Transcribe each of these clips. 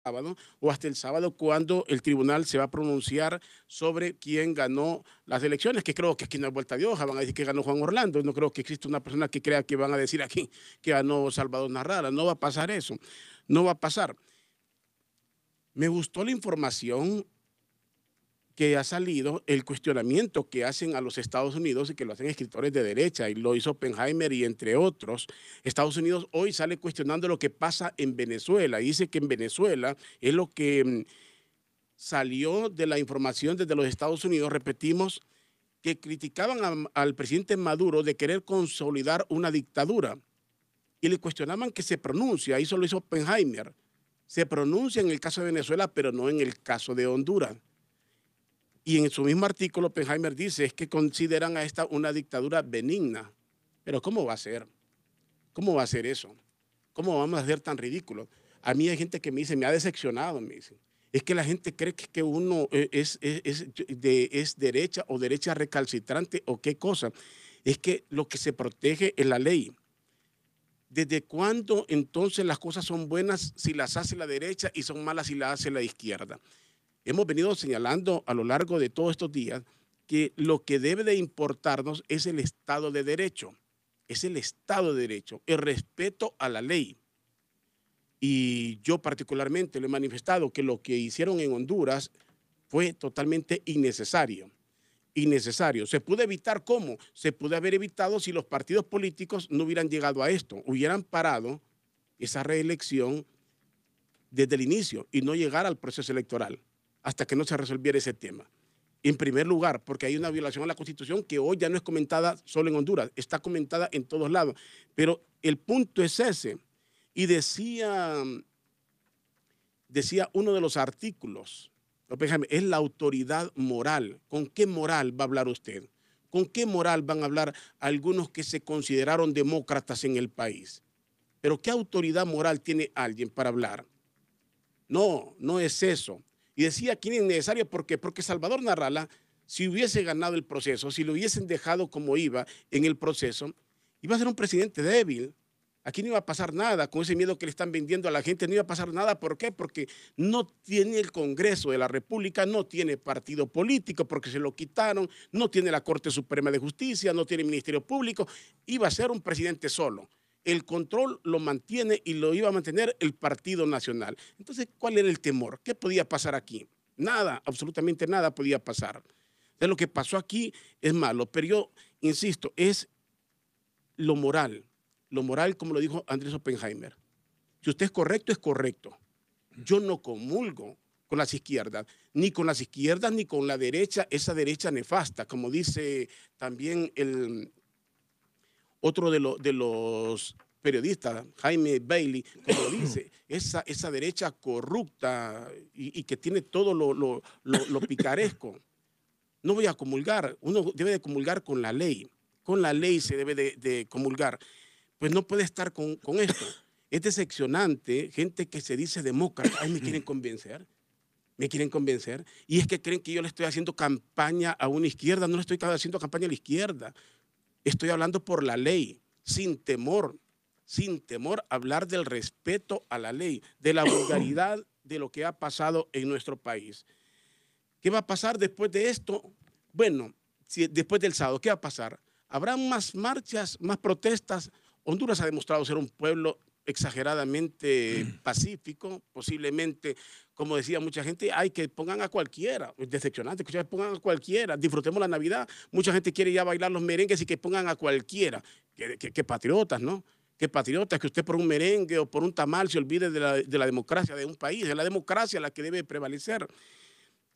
sábado o hasta el sábado cuando el tribunal se va a pronunciar sobre quién ganó las elecciones, que creo que aquí no hay vuelta de hoja, van a decir que ganó Juan Orlando, no creo que exista una persona que crea que van a decir aquí que ganó Salvador Narrala, no va a pasar eso, no va a pasar. Me gustó la información que ha salido, el cuestionamiento que hacen a los Estados Unidos y que lo hacen escritores de derecha, y lo hizo Oppenheimer y entre otros. Estados Unidos hoy sale cuestionando lo que pasa en Venezuela y dice que en Venezuela es lo que salió de la información desde los Estados Unidos, repetimos, que criticaban al presidente Maduro de querer consolidar una dictadura y le cuestionaban que se pronuncia, eso lo hizo Oppenheimer, se pronuncia en el caso de Venezuela, pero no en el caso de Honduras. Y en su mismo artículo, Oppenheimer dice es que consideran a esta una dictadura benigna. Pero ¿cómo va a ser? ¿Cómo va a ser eso? ¿Cómo vamos a ser tan ridículos? A mí hay gente que me dice, me ha decepcionado, me dice. Es que la gente cree que uno es derecha o derecha recalcitrante o qué cosa. Es que lo que se protege es la ley. ¿Desde cuándo entonces las cosas son buenas si las hace la derecha y son malas si las hace la izquierda? Hemos venido señalando a lo largo de todos estos días que lo que debe de importarnos es el Estado de Derecho, es el Estado de Derecho, el respeto a la ley. Y yo particularmente le he manifestado que lo que hicieron en Honduras fue totalmente innecesario. Innecesario. ¿Se pudo evitar cómo? Se pudo haber evitado si los partidos políticos no hubieran llegado a esto, hubieran parado esa reelección desde el inicio y no llegar al proceso electoral hasta que no se resolviera ese tema. En primer lugar, porque hay una violación a la Constitución que hoy ya no es comentada solo en Honduras, está comentada en todos lados. Pero el punto es ese. Y decía uno de los artículos, es la autoridad moral. ¿Con qué moral va a hablar usted? ¿Con qué moral van a hablar algunos que se consideraron demócratas en el país? Pero ¿qué autoridad moral tiene alguien para hablar? No, no es eso. Y decía que es innecesario porque Salvador Narrala, si hubiese ganado el proceso, si lo hubiesen dejado como iba en el proceso, iba a ser un presidente débil. Aquí no iba a pasar nada con ese miedo que le están vendiendo a la gente, no iba a pasar nada. ¿Por qué? Porque no tiene el Congreso de la República, no tiene partido político porque se lo quitaron, no tiene la Corte Suprema de Justicia, no tiene Ministerio Público, iba a ser un presidente solo. El control lo mantiene y lo iba a mantener el Partido Nacional. Entonces, ¿cuál era el temor? ¿Qué podía pasar aquí? Nada, absolutamente nada podía pasar. De lo que pasó aquí es malo, pero yo insisto, es lo moral, como lo dijo Andrés Oppenheimer. Si usted es correcto, es correcto. Yo no comulgo con las izquierdas, ni con las izquierdas, ni con la derecha, esa derecha nefasta, como dice también otro de los periodistas, Jaime Bailey, como lo dice, esa derecha corrupta y que tiene todo lo picaresco. No voy a comulgar, uno debe de comulgar con la ley se debe de comulgar. Pues no puede estar con esto. Es decepcionante, gente que se dice demócrata, ay, me quieren convencer, y es que creen que yo le estoy haciendo campaña a una izquierda, no le estoy haciendo campaña a la izquierda. Estoy hablando por la ley, sin temor hablar del respeto a la ley, de la vulgaridad de lo que ha pasado en nuestro país. ¿Qué va a pasar después de esto? Bueno, después del sábado, ¿qué va a pasar? ¿Habrá más marchas, más protestas? Honduras ha demostrado ser un pueblo exageradamente pacífico, posiblemente, como decía mucha gente, hay que pongan a cualquiera, es decepcionante que pongan a cualquiera, disfrutemos la Navidad, mucha gente quiere ya bailar los merengues y que pongan a cualquiera, que patriotas, ¿no? Que patriotas, que usted por un merengue o por un tamal se olvide de la democracia de un país, es la democracia la que debe prevalecer.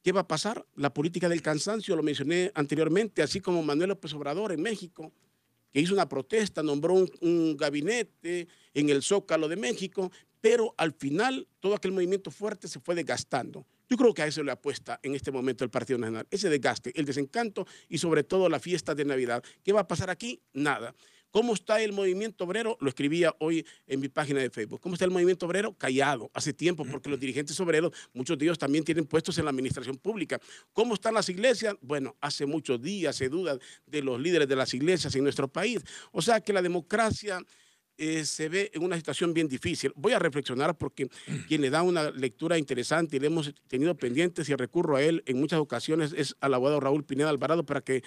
¿Qué va a pasar? La política del cansancio, lo mencioné anteriormente, así como Manuel López Obrador en México, que hizo una protesta, nombró un gabinete en el Zócalo de México, pero al final todo aquel movimiento fuerte se fue desgastando. Yo creo que a eso le apuesta en este momento el Partido Nacional, ese desgaste, el desencanto y sobre todo la fiesta de Navidad. ¿Qué va a pasar aquí? Nada. ¿Cómo está el movimiento obrero? Lo escribía hoy en mi página de Facebook. ¿Cómo está el movimiento obrero? Callado, hace tiempo, porque los dirigentes obreros, muchos de ellos también tienen puestos en la administración pública. ¿Cómo están las iglesias? Bueno, hace muchos días se duda de los líderes de las iglesias en nuestro país. O sea que la democracia se ve en una situación bien difícil. Voy a reflexionar porque quien le da una lectura interesante y le hemos tenido pendientes y recurro a él en muchas ocasiones es al abogado Raúl Pineda Alvarado para que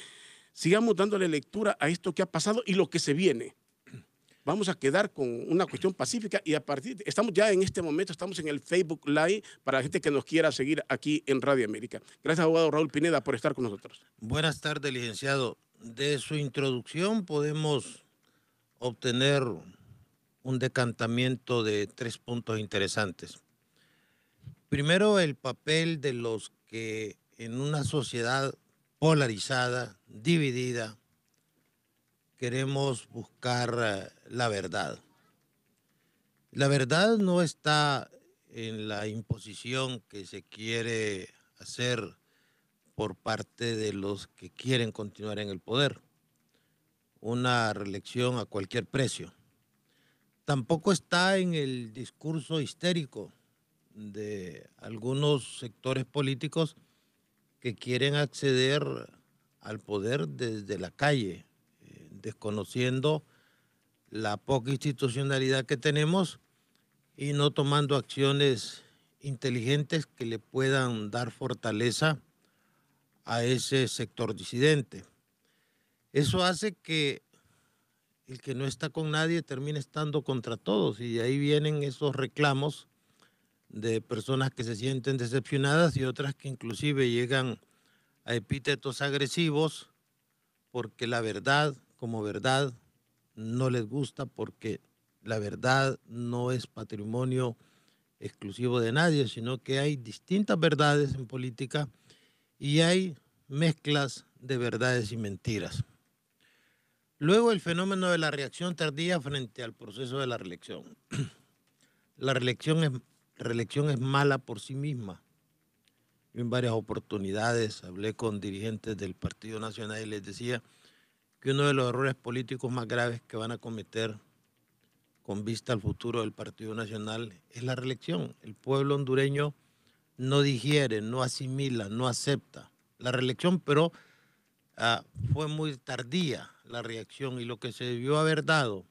sigamos dándole lectura a esto que ha pasado y lo que se viene. Vamos a quedar con una cuestión pacífica y estamos ya en este momento, estamos en el Facebook Live para la gente que nos quiera seguir aquí en Radio América. Gracias, abogado Raúl Pineda, por estar con nosotros. Buenas tardes, licenciado. De su introducción podemos obtener un decantamiento de 3 puntos interesantes. Primero, el papel de los que en una sociedad polarizada, dividida, queremos buscar la verdad. La verdad no está en la imposición que se quiere hacer por parte de los que quieren continuar en el poder. Una reelección a cualquier precio. Tampoco está en el discurso histérico de algunos sectores políticos que quieren acceder al poder desde la calle, desconociendo la poca institucionalidad que tenemos y no tomando acciones inteligentes que le puedan dar fortaleza a ese sector disidente. Eso hace que el que no está con nadie termine estando contra todos, y de ahí vienen esos reclamos de personas que se sienten decepcionadas y otras que inclusive llegan a epítetos agresivos porque la verdad como verdad no les gusta, porque la verdad no es patrimonio exclusivo de nadie, sino que hay distintas verdades en política y hay mezclas de verdades y mentiras. Luego, el fenómeno de la reacción tardía frente al proceso de la reelección. La reelección es mala por sí misma. Yo en varias oportunidades hablé con dirigentes del Partido Nacional y les decía que uno de los errores políticos más graves que van a cometer con vista al futuro del Partido Nacional es la reelección. El pueblo hondureño no digiere, no asimila, no acepta la reelección, pero fue muy tardía la reacción, y lo que se debió haber dado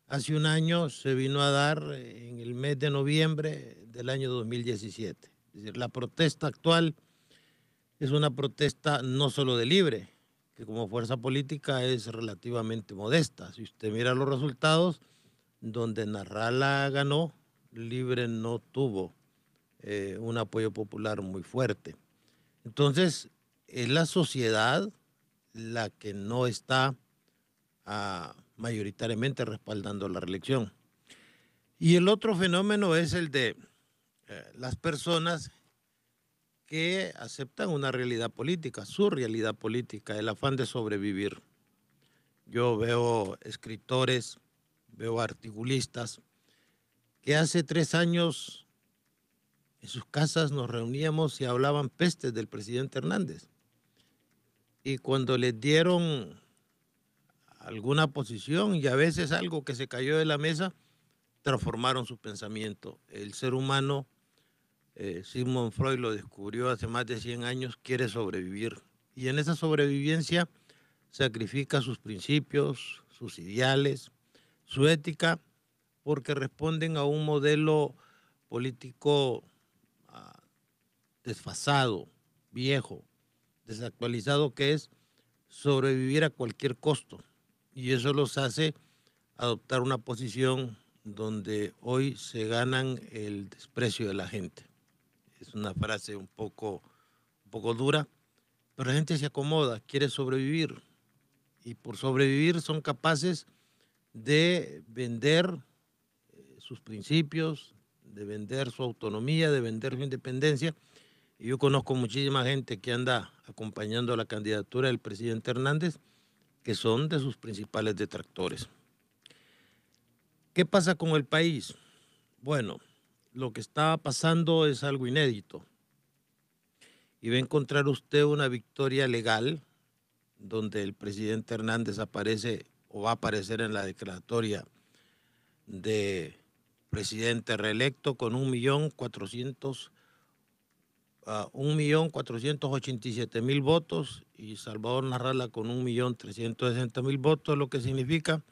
hace un año se vino a dar en el mes de noviembre del año 2017. Es decir, la protesta actual es una protesta no solo de Libre, que como fuerza política es relativamente modesta. Si usted mira los resultados, donde Narrala ganó, Libre no tuvo un apoyo popular muy fuerte. Entonces, es la sociedad la que no está mayoritariamente respaldando la reelección. Y el otro fenómeno es el de las personas que aceptan una realidad política, su realidad política, el afán de sobrevivir. Yo veo escritores, veo articulistas que hace 3 años en sus casas nos reuníamos y hablaban pestes del presidente Hernández. Y cuando les dieron alguna posición y a veces algo que se cayó de la mesa, transformaron su pensamiento. El ser humano, Sigmund Freud lo descubrió hace más de 100 años, quiere sobrevivir. Y en esa sobrevivencia sacrifica sus principios, sus ideales, su ética, porque responden a un modelo político desfasado, viejo, desactualizado, que es sobrevivir a cualquier costo. Y eso los hace adoptar una posición donde hoy se ganan el desprecio de la gente. Es una frase un poco dura, pero la gente se acomoda, quiere sobrevivir. Y por sobrevivir son capaces de vender sus principios, de vender su autonomía, de vender su independencia. Y yo conozco muchísima gente que anda acompañando la candidatura del presidente Hernández, que son de sus principales detractores. ¿Qué pasa con el país? Bueno, lo que está pasando es algo inédito. Y va a encontrar usted una victoria legal donde el presidente Hernández aparece o va a aparecer en la declaratoria de presidente reelecto con 1.487.000 votos y Salvador Narrala con 1.360.000 votos, lo que significa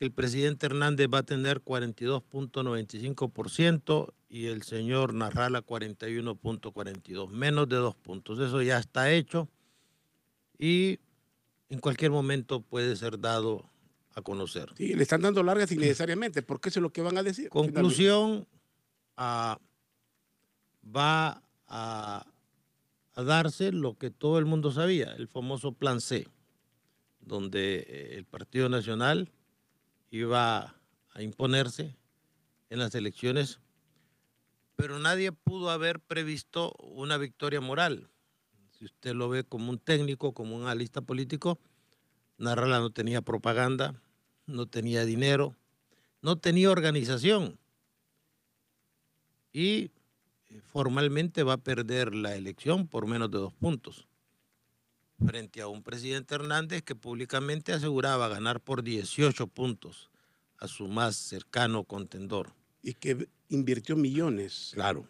que el presidente Hernández va a tener 42.95% y el señor Nasrallah 41.42%, menos de 2 puntos. Eso ya está hecho y en cualquier momento puede ser dado a conocer. Sí, le están dando largas innecesariamente, porque eso es lo que van a decir. Conclusión, va a darse lo que todo el mundo sabía, el famoso Plan C, donde el Partido Nacional iba a imponerse en las elecciones, pero nadie pudo haber previsto una victoria moral. Si usted lo ve como un técnico, como un analista político, Nasrallah no tenía propaganda, no tenía dinero, no tenía organización y formalmente va a perder la elección por menos de 2 puntos frente a un presidente Hernández que públicamente aseguraba ganar por 18 puntos a su más cercano contendor. Y que invirtió millones. Claro.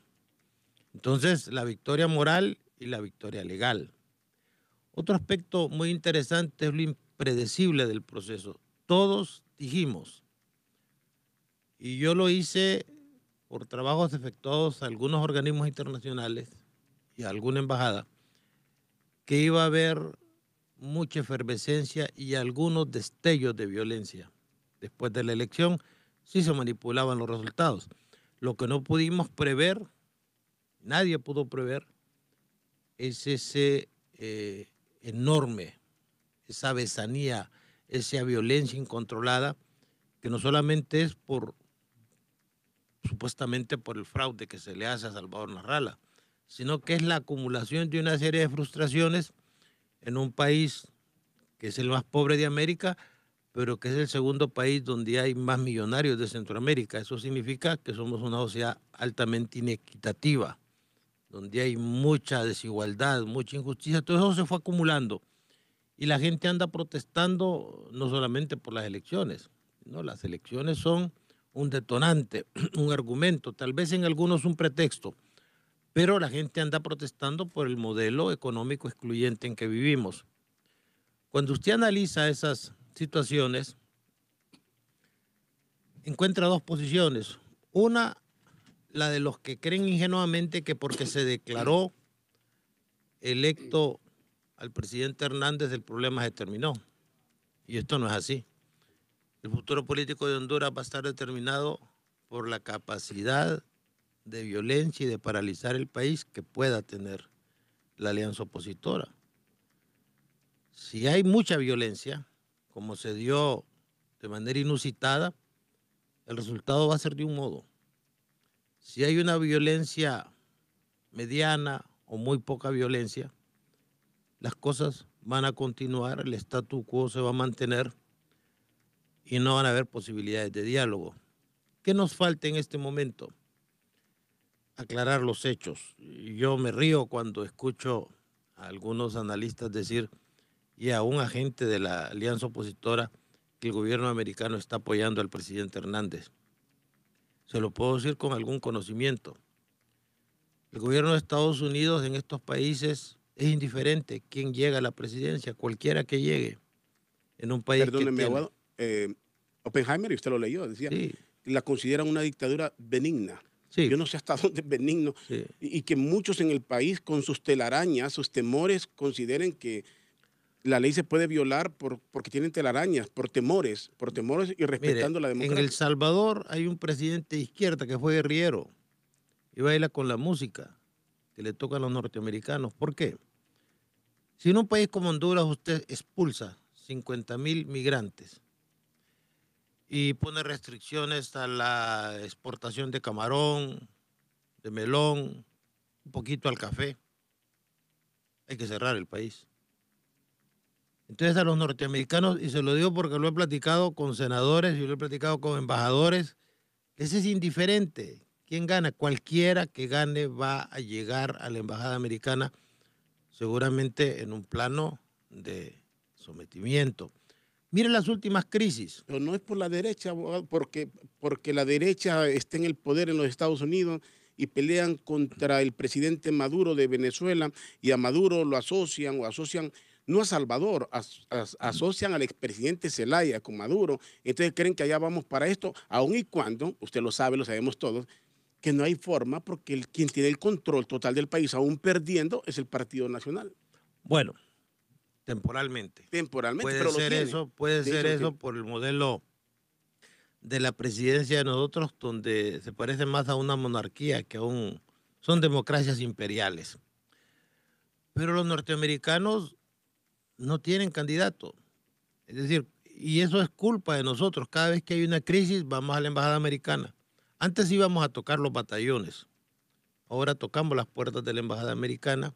Entonces, la victoria moral y la victoria legal. Otro aspecto muy interesante es lo impredecible del proceso. Todos dijimos, y yo lo hice por trabajos efectuados a algunos organismos internacionales y a alguna embajada, que iba a haber mucha efervescencia y algunos destellos de violencia. Después de la elección sí se manipulaban los resultados. Lo que no pudimos prever, nadie pudo prever, es ese enorme, esa besanía, esa violencia incontrolada, que no solamente es supuestamente por el fraude que se le hace a Salvador Nasrallah, sino que es la acumulación de una serie de frustraciones en un país que es el más pobre de América, pero que es el segundo país donde hay más millonarios de Centroamérica. Eso significa que somos una sociedad altamente inequitativa, donde hay mucha desigualdad, mucha injusticia. Todo eso se fue acumulando y la gente anda protestando no solamente por las elecciones, ¿no? Las elecciones son un detonante, un argumento, tal vez en algunos un pretexto, pero la gente anda protestando por el modelo económico excluyente en que vivimos. Cuando usted analiza esas situaciones, encuentra dos posiciones. Una, la de los que creen ingenuamente que porque se declaró electo al presidente Hernández el problema se terminó. Y esto no es así. El futuro político de Honduras va a estar determinado por la capacidad de violencia y de paralizar el país que pueda tener la alianza opositora. Si hay mucha violencia, como se dio de manera inusitada, el resultado va a ser de un modo. Si hay una violencia mediana o muy poca violencia, las cosas van a continuar, el statu quo se va a mantener y no van a haber posibilidades de diálogo. ¿Qué nos falta en este momento? Aclarar los hechos. Yo me río cuando escucho a algunos analistas decir y a un agente de la alianza opositora que el gobierno americano está apoyando al presidente Hernández. Se lo puedo decir con algún conocimiento. El gobierno de Estados Unidos en estos países es indiferente quién llega a la presidencia, cualquiera que llegue en un país. Perdóneme, abogado, Oppenheimer, y usted lo leyó, decía, sí, la consideran una dictadura benigna. sí, Yo no sé hasta dónde es benigno. sí. Y que muchos en el país, con sus telarañas, sus temores, consideren que la ley se puede violar porque tienen telarañas, por temores y respetando Mire, la democracia. en El Salvador hay un presidente de izquierda que fue guerrillero y baila con la música que le toca a los norteamericanos. ¿Por qué? Si en un país como Honduras usted expulsa 50,000 migrantes y pone restricciones a la exportación de camarón, de melón, un poquito al café, hay que cerrar el país. Entonces a los norteamericanos, y se lo digo porque lo he platicado con senadores y lo he platicado con embajadores, les es indiferente quién gana. Cualquiera que gane va a llegar a la embajada americana seguramente en un plano de sometimiento. Miren las últimas crisis. Pero no es por la derecha, abogado, porque la derecha está en el poder en los Estados Unidos y pelean contra el presidente Maduro de Venezuela y a Maduro lo asocian no a Salvador, asocian al expresidente Zelaya con Maduro, entonces creen que allá vamos para esto, aun y cuando, usted lo sabe, lo sabemos todos, que no hay forma porque quien tiene el control total del país, aún perdiendo, es el Partido Nacional. Bueno, temporalmente. Temporalmente, pero lo tiene. Puede De ser hecho, lo eso tiene. por el modelo de la presidencia de nosotros, donde se parece más a una monarquía que a un... Son democracias imperiales. Pero los norteamericanos no tienen candidato. Es decir, y eso es culpa de nosotros. Cada vez que hay una crisis, vamos a la embajada americana. Antes íbamos a tocar los batallones. Ahora tocamos las puertas de la embajada americana.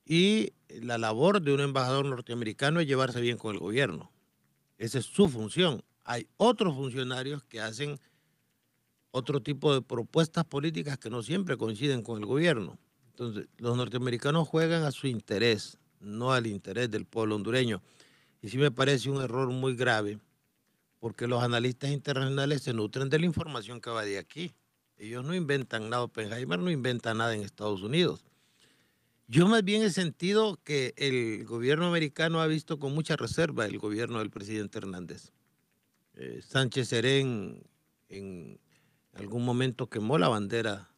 Y la labor de un embajador norteamericano es llevarse bien con el gobierno. Esa es su función. Hay otros funcionarios que hacen otro tipo de propuestas políticas que no siempre coinciden con el gobierno. Entonces, los norteamericanos juegan a su interés, no al interés del pueblo hondureño. Y sí me parece un error muy grave, porque los analistas internacionales se nutren de la información que va de aquí. Ellos no inventan nada, Oppenheimer no inventa nada en Estados Unidos. Yo más bien he sentido que el gobierno americano ha visto con mucha reserva el gobierno del presidente Hernández. Sánchez Serén en algún momento quemó la bandera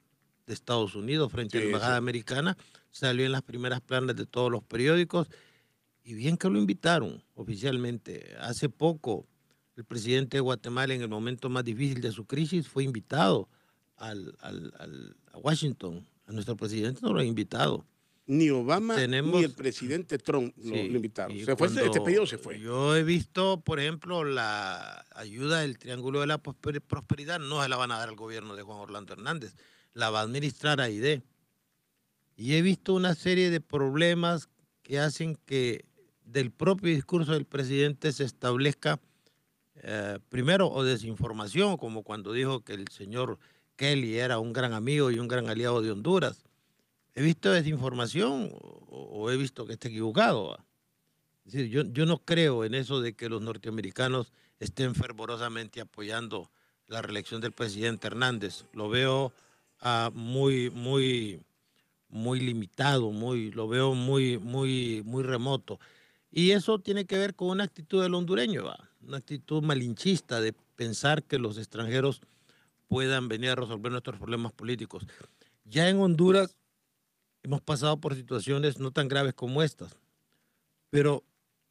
de Estados Unidos frente a la embajada americana, salió en las primeras planas de todos los periódicos y bien que lo invitaron oficialmente. Hace poco el presidente de Guatemala, en el momento más difícil de su crisis, fue invitado a Washington. A nuestro presidente no lo han invitado. Ni Obama ni el Tenemos, presidente Trump lo sí, invitaron. y Se fue, este cuando pedido se fue. yo he visto, por ejemplo, la ayuda del Triángulo de la Prosperidad, no se la van a dar al gobierno de Juan Orlando Hernández, la va a administrar AID. Y he visto una serie de problemas que hacen que del propio discurso del presidente se establezca, primero, o desinformación, como cuando dijo que el señor Kelly era un gran amigo y un gran aliado de Honduras. ¿He visto desinformación o he visto que esté equivocado? Es decir, yo no creo en eso de que los norteamericanos estén fervorosamente apoyando la reelección del presidente Hernández. Lo veo muy limitado, lo veo muy remoto. Y eso tiene que ver con una actitud del hondureño, ¿va? Una actitud malinchista de pensar que los extranjeros puedan venir a resolver nuestros problemas políticos. Ya en Honduras hemos pasado por situaciones no tan graves como estas, pero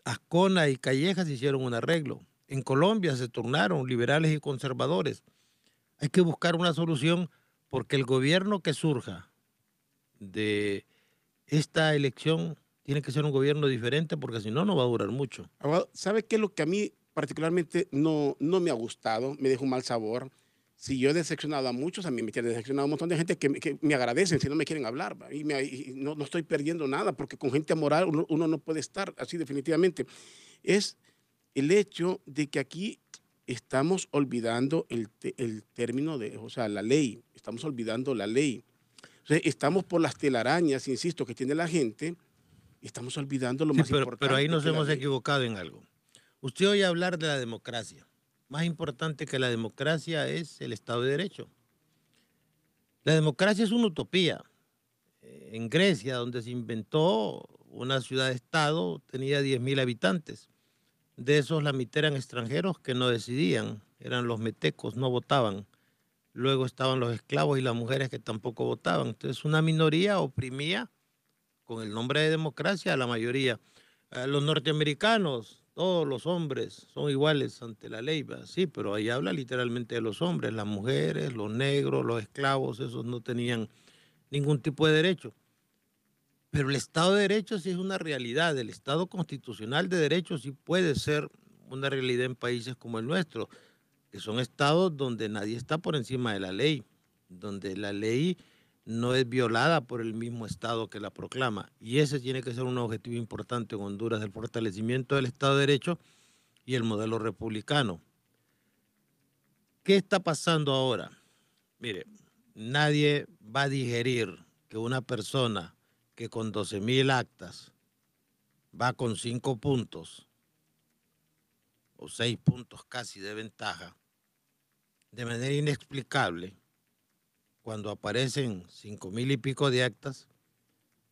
Ascona y Callejas hicieron un arreglo. En Colombia se tornaron liberales y conservadores. Hay que buscar una solución porque el gobierno que surja de esta elección tiene que ser un gobierno diferente porque si no, no va a durar mucho. ¿Sabe qué es lo que a mí particularmente no me ha gustado? Me deja un mal sabor. Si yo he decepcionado a muchos, a mí me tiene decepcionado un montón de gente que me agradecen si no me quieren hablar. ¿Va? Y no estoy perdiendo nada porque con gente moral uno no puede estar así definitivamente. Es el hecho de que aquí estamos olvidando el término de, o sea, la ley. Estamos olvidando la ley. O sea, estamos por las telarañas, insisto, que tiene la gente. Estamos olvidando lo Sí, más importante. pero ahí nos que hemos equivocado en algo. Usted oye hablar de la democracia. Más importante que la democracia es el Estado de Derecho. La democracia es una utopía. En Grecia, donde se inventó una ciudad-estado, tenía 10.000 habitantes. De esos, la mitad eran extranjeros que no decidían, eran los metecos, no votaban. Luego estaban los esclavos y las mujeres que tampoco votaban. Entonces, una minoría oprimía con el nombre de democracia a la mayoría. Los norteamericanos, todos los hombres son iguales ante la ley, ¿verdad? Sí, pero ahí habla literalmente de los hombres, las mujeres, los negros, los esclavos, esos no tenían ningún tipo de derecho. Pero el Estado de Derecho sí es una realidad, el Estado constitucional de Derecho sí puede ser una realidad en países como el nuestro, que son estados donde nadie está por encima de la ley, donde la ley no es violada por el mismo Estado que la proclama. Y ese tiene que ser un objetivo importante en Honduras, el fortalecimiento del Estado de Derecho y el modelo republicano. ¿Qué está pasando ahora? Mire, nadie va a digerir que una persona que con 12.000 actas va con 5 puntos o 6 puntos casi de ventaja, de manera inexplicable, cuando aparecen 5.000 y pico de actas,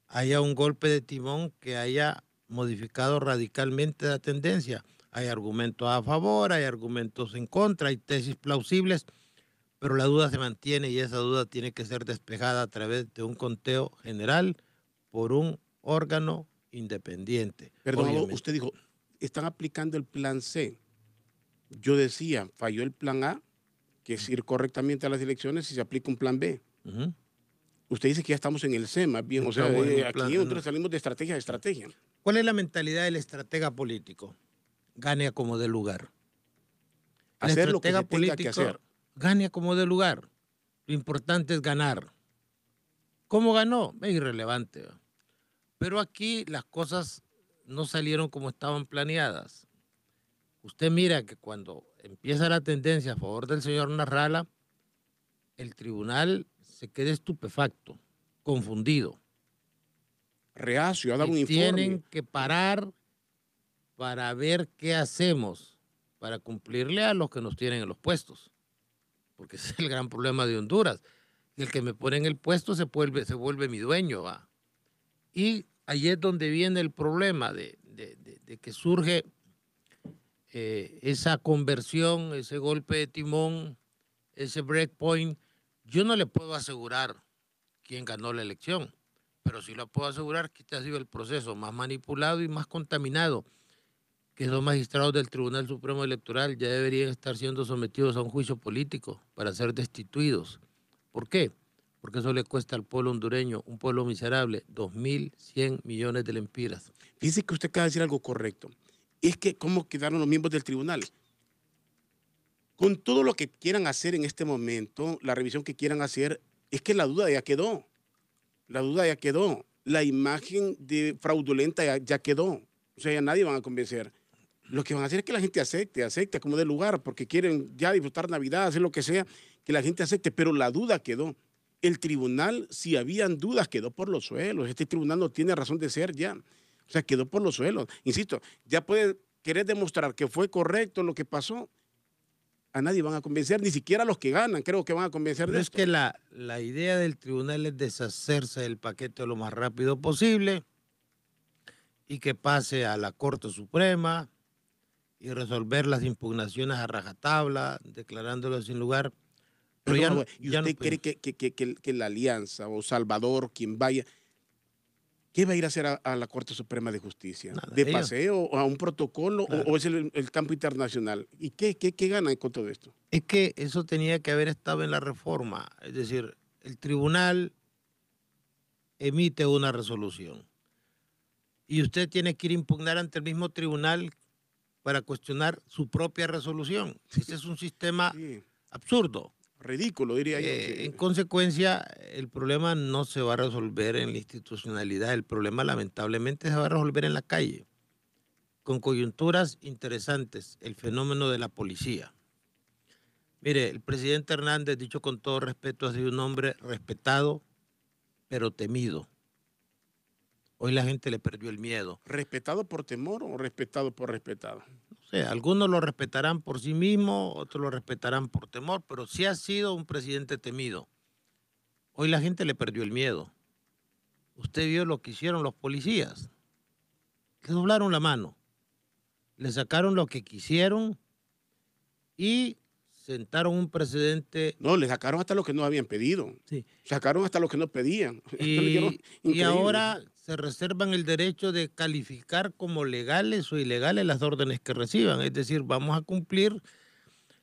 haya un golpe de timón que haya modificado radicalmente la tendencia. Hay argumentos a favor, hay argumentos en contra, hay tesis plausibles, pero la duda se mantiene y esa duda tiene que ser despejada a través de un conteo general por un órgano independiente. Perdón, Obviamente. usted dijo, están aplicando el plan C. Yo decía, falló el plan A, que es ir correctamente a las elecciones y se aplica un plan B. Usted dice que ya estamos en el C, más bien. O sea, aquí nosotros salimos de estrategia a estrategia. ¿Cuál es la mentalidad del estratega político? Gane a como dé lugar. Hacer lo que se tenga que hacer. Gane a como dé lugar. Lo importante es ganar. ¿Cómo ganó? Es irrelevante. ¿Va? Pero aquí las cosas no salieron como estaban planeadas. Usted mira que cuando empieza la tendencia a favor del señor Nasralla, el tribunal se queda estupefacto, confundido. Reacio, ha dado un informe. Tienen que parar para ver qué hacemos para cumplirle a los que nos tienen en los puestos. Porque ese es el gran problema de Honduras. El que me pone en el puesto se vuelve mi dueño. ¿Va? Y ahí es donde viene el problema de que surge esa conversión, ese golpe de timón, ese breakpoint. Yo no le puedo asegurar quién ganó la elección, pero sí le puedo asegurar que este ha sido el proceso más manipulado y más contaminado, que los magistrados del Tribunal Supremo Electoral ya deberían estar siendo sometidos a un juicio político para ser destituidos. ¿Por qué? Porque eso le cuesta al pueblo hondureño, un pueblo miserable, 2.100 millones de lempiras. Fíjese que usted acaba de decir algo correcto. Es que cómo quedaron los miembros del tribunal. Con todo lo que quieran hacer en este momento, la revisión que quieran hacer, es que la duda ya quedó. La duda ya quedó. La imagen de fraudulenta ya quedó. O sea, ya nadie van a convencer. Lo que van a hacer es que la gente acepte como de lugar, porque quieren ya disfrutar Navidad, hacer lo que sea, que la gente acepte, pero la duda quedó. El tribunal, si habían dudas, quedó por los suelos. Este tribunal no tiene razón de ser ya. O sea, quedó por los suelos. Insisto, ya puede querer demostrar que fue correcto lo que pasó. A nadie van a convencer, ni siquiera a los que ganan, creo que van a convencer de esto. Pero es que la idea del tribunal es deshacerse del paquete lo más rápido posible y que pase a la Corte Suprema y resolver las impugnaciones a rajatabla, declarándolo sin lugar. Pero ¿Y usted cree que la Alianza o Salvador, quien vaya, qué va a ir a hacer a la Corte Suprema de Justicia? Nada, ¿De paseo o a un protocolo claro, o es el campo internacional? ¿Y qué ganan con todo esto? es que eso tenía que haber estado en la reforma. Es decir, el tribunal emite una resolución y usted tiene que ir a impugnar ante el mismo tribunal para cuestionar su propia resolución. Ese es un sistema absurdo. Ridículo, diría yo. En consecuencia, el problema no se va a resolver en la institucionalidad, el problema lamentablemente se va a resolver en la calle, con coyunturas interesantes, el fenómeno de la policía. Mire, el presidente Hernández, dicho con todo respeto, ha sido un hombre respetado, pero temido. Hoy la gente le perdió el miedo. ¿Respetado por temor o respetado por respetado? No sé, algunos lo respetarán por sí mismo, otros lo respetarán por temor, pero sí ha sido un presidente temido. Hoy la gente le perdió el miedo. Usted vio lo que hicieron los policías. Le doblaron la mano, le sacaron lo que quisieron y sentaron un precedente. No, le sacaron hasta lo que no habían pedido. Sí. Sacaron hasta lo que no pedían. Y ahora se reservan el derecho de calificar como legales o ilegales las órdenes que reciban. Es decir, vamos a cumplir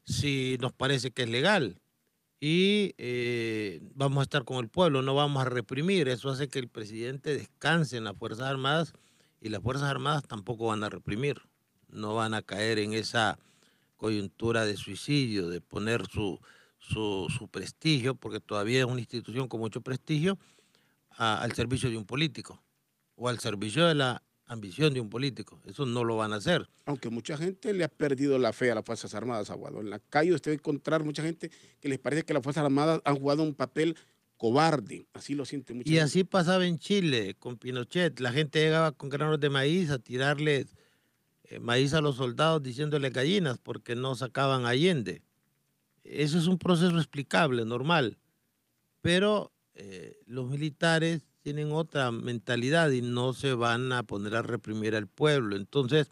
si nos parece que es legal. Y vamos a estar con el pueblo, no vamos a reprimir. Eso hace que el presidente descanse en las Fuerzas Armadas y las Fuerzas Armadas tampoco van a reprimir. No van a caer en esa coyuntura de suicidio, de poner su prestigio, porque todavía es una institución con mucho prestigio, al servicio de un político o al servicio de la ambición de un político. Eso no lo van a hacer. Aunque mucha gente le ha perdido la fe a las Fuerzas Armadas, Aguado. En la calle usted va a encontrar mucha gente que les parece que las Fuerzas Armadas han jugado un papel cobarde. Así lo siente mucha gente. Y así pasaba en Chile con Pinochet. La gente llegaba con granos de maíz a tirarle maíz a los soldados diciéndoles gallinas porque no sacaban a Allende. Eso es un proceso explicable, normal. Pero los militares tienen otra mentalidad y no se van a poner a reprimir al pueblo. Entonces,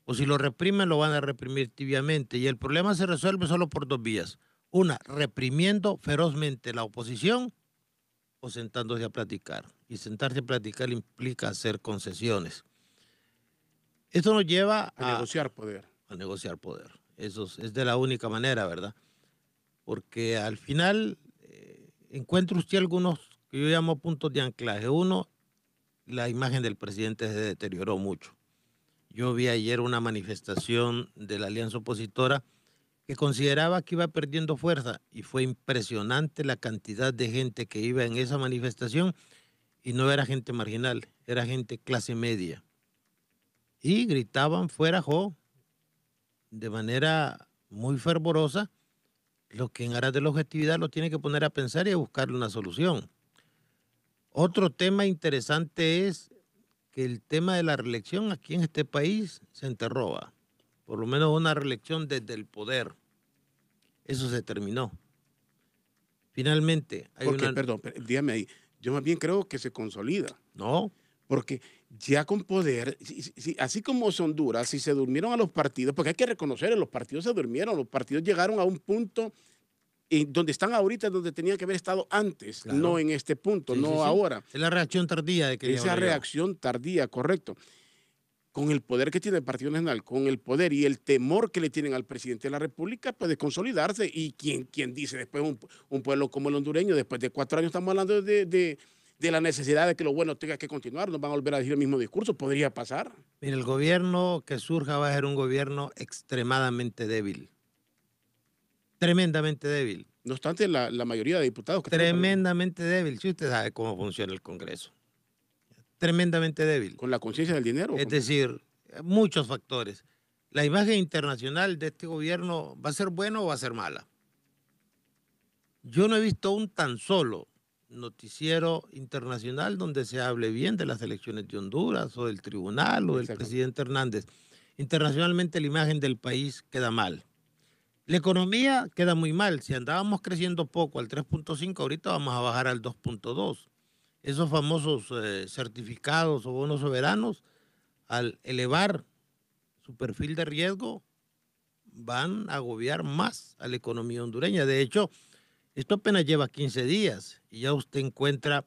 o si lo reprimen, lo van a reprimir tibiamente. Y el problema se resuelve solo por dos vías. Una, reprimiendo ferozmente la oposición o sentándose a platicar. Y sentarse a platicar implica hacer concesiones. Esto nos lleva A negociar poder. a negociar poder. Eso es de la única manera, ¿verdad? Porque al final encuentra usted algunos que yo llamo puntos de anclaje. Uno, la imagen del presidente se deterioró mucho. Yo vi ayer una manifestación de la alianza opositora que consideraba que iba perdiendo fuerza y fue impresionante la cantidad de gente que iba en esa manifestación y no era gente marginal, era gente clase media. Y gritaban fuera Jo de manera muy fervorosa, lo que en aras de la objetividad lo tiene que poner a pensar y a buscarle una solución. Otro tema interesante es que el tema de la reelección aquí en este país se enterró, ¿va? Por lo menos una reelección desde el poder. Eso se terminó. Finalmente hay Porque, una... perdón, dígame ahí, yo más bien creo que se consolida. No, Porque ya con poder, así como Honduras, si se durmieron a los partidos, porque hay que reconocer, los partidos se durmieron, los partidos llegaron a un punto donde están ahorita, donde tenían que haber estado antes, claro. no en este punto, Sí, no sí, sí. ahora. Es la reacción tardía de que Esa reacción tardía, correcto. Con el poder que tiene el Partido Nacional, con el poder y el temor que le tienen al presidente de la República, puede consolidarse. Y quien dice después un pueblo como el hondureño, después de 4 años estamos hablando de la necesidad de que lo bueno tenga que continuar, nos van a volver a decir el mismo discurso, podría pasar. Mira, el gobierno que surja va a ser un gobierno extremadamente débil. Tremendamente débil. No obstante, la mayoría de diputados que Tremendamente débil. Si usted sabe cómo funciona el Congreso. Tremendamente débil. Con la conciencia del dinero. Es decir, muchos factores. La imagen internacional de este gobierno va a ser buena o va a ser mala. Yo no he visto un tan solo noticiero internacional donde se hable bien de las elecciones de Honduras o del tribunal o del presidente Hernández. Internacionalmente la imagen del país queda mal. La economía queda muy mal. Si andábamos creciendo poco al 3.5, ahorita vamos a bajar al 2.2. Esos famosos certificados o bonos soberanos, al elevar su perfil de riesgo, van a agobiar más a la economía hondureña. De hecho, esto apenas lleva 15 días y ya usted encuentra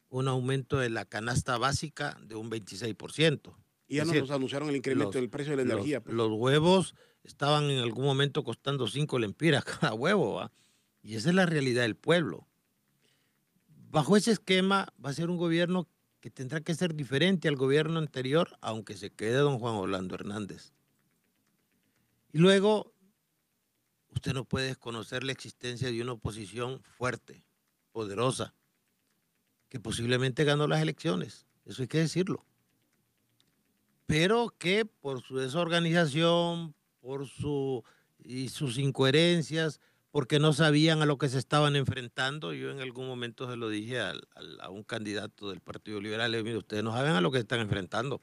un aumento de la canasta básica de un 26%. Y ya nos anunciaron el incremento del precio de la energía. Pues. Los huevos estaban en algún momento costando 5 lempiras cada huevo, ¿va? Y esa es la realidad del pueblo. Bajo ese esquema va a ser un gobierno que tendrá que ser diferente al gobierno anterior, aunque se quede don Juan Orlando Hernández. Y luego, usted no puede desconocer la existencia de una oposición fuerte, poderosa, que posiblemente ganó las elecciones, eso hay que decirlo. Pero que por su desorganización, por sus incoherencias, porque no sabían a lo que se estaban enfrentando. Yo en algún momento se lo dije a un candidato del Partido Liberal, le dije, mire, ustedes no saben a lo que se están enfrentando.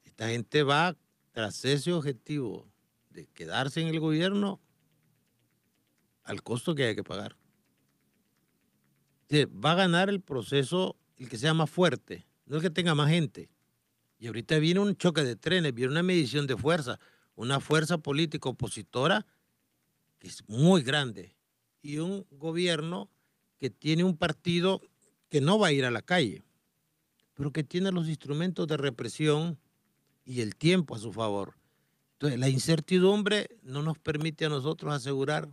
Esta gente va tras ese objetivo de quedarse en el gobierno al costo que hay que pagar. Va a ganar el proceso el que sea más fuerte, no el que tenga más gente. Y ahorita viene un choque de trenes, viene una medición de fuerza, una fuerza política opositora que es muy grande y un gobierno que tiene un partido que no va a ir a la calle, pero que tiene los instrumentos de represión y el tiempo a su favor. Entonces, la incertidumbre no nos permite a nosotros asegurar